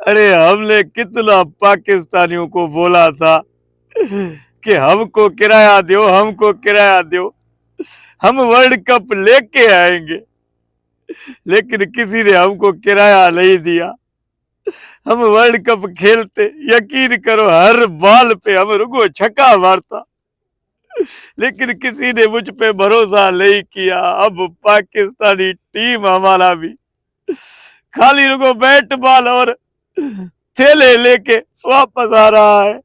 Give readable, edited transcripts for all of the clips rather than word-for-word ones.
अरे हमने कितना पाकिस्तानियों को बोला था कि हमको किराया दो, हमको किराया दो, हम वर्ल्ड कप लेके आएंगे, लेकिन किसी ने हमको किराया नहीं दिया। हम वर्ल्ड कप खेलते, यकीन करो हर बॉल पे हम रुको छक्का मारता, लेकिन किसी ने मुझ पे भरोसा नहीं किया। अब पाकिस्तानी टीम हमारा भी खाली रुको बैट बॉल और थैले लेके वापस आ रहा है।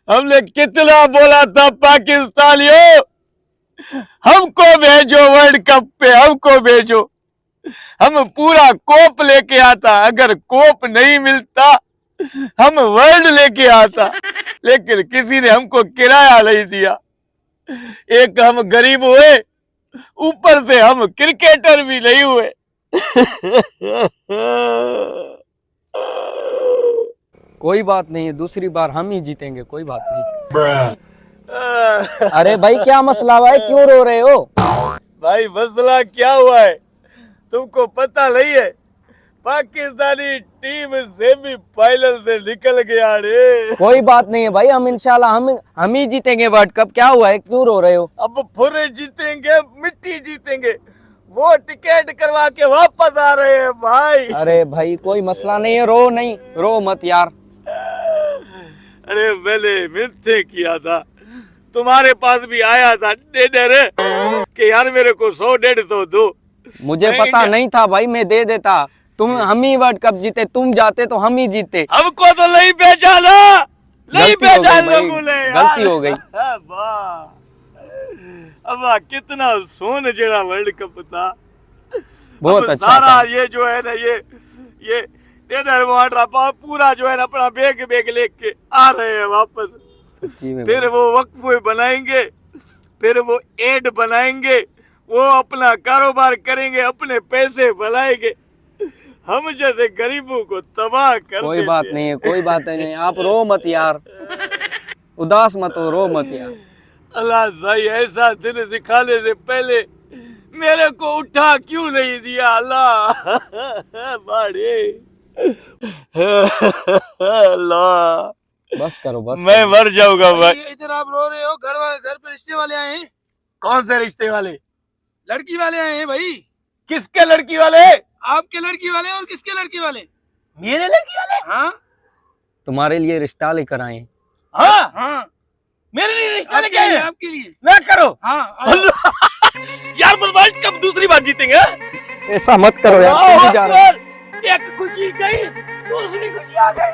हमने कितना बोला था पाकिस्तानियों, हमको भेजो वर्ल्ड कप पे, हमको भेजो, हम पूरा कोप लेके आता। अगर कोप नहीं मिलता हम वर्ल्ड लेके आता, लेकिन किसी ने हमको किराया नहीं दिया। एक हम गरीब हुए, ऊपर से हम क्रिकेटर भी नहीं हुए। कोई बात नहीं है, दूसरी बार हम ही जीतेंगे, कोई बात नहीं। अरे भाई क्या मसला हुआ है, क्यों रो रहे हो? भाई मसला क्या हुआ है तुमको पता नहीं है? पाकिस्तानी टीम सेमीफाइनल से निकल गया रे। कोई बात नहीं है भाई, हम इंशाल्लाह हम ही जीतेंगे वर्ल्ड कप। क्या हुआ है, क्यों रो रहे हो? अब पूरे जीतेंगे, मिट्टी जीतेंगे, वो टिकट करवा के वापस आ रहे हैं भाई। अरे भाई कोई मसला नहीं है, रो नहीं, रो मत यार। अरे मैंने मिथ्ये किया था, तुम्हारे पास भी आया था डेडर कि यार मेरे को 100-150 दो। मुझे पता नहीं था भाई, मैं दे देता। हम ही वर्ल्ड कप जीते, तुम जाते तो हम ही जीते। हमको तो नहीं पहचाना, नहीं पहचाना बोले, गलती हो गई। अब कितना सोन जेड़ा वर्ल्ड कप था, बहुत अच्छा सारा था। ये जो है ना ये डेडर पूरा जो है ना अपना बैग लेके आ रहे हैं वापस। सच्ची में फिर वो वक्फ बनाएंगे, फिर वो एड बनाएंगे, वो अपना कारोबार करेंगे, अपने पैसे बनाएंगे। हम जैसे गरीबों को तबाह कर कोई बात नहीं है, कोई बात नहीं, आप रो मत यार, उदास मत हो, रो मत यार। अल्लाह भाई ऐसा दिन दिखाने से पहले मेरे को उठा क्यों नहीं दिया अल्लाह। बाड़े अल्लाह, बस करो बस। मैं मर जाऊंगा भाई। इधर आप रो रहे हो, घर पे रिश्ते वाले आए हैं। कौन से रिश्ते वाले? लड़की वाले आए हैं भाई। किसके लड़की वाले? आपके लड़की वाले और किसके लड़की वाले? मेरे लड़की वाले? हाँ तुम्हारे लिए रिश्ता लेकर आए। हाँ हाँ, मेरे लिए रिश्ता लेके आपके लिए, आए? आपके लिए। ना करो हाँ यार, वर्ल्ड कप दूसरी बार जीतेंगे। ऐसा मत करो यार, तुम भी जा रहे हो। एक खुशी गई, दूसरी खुशी आ गई।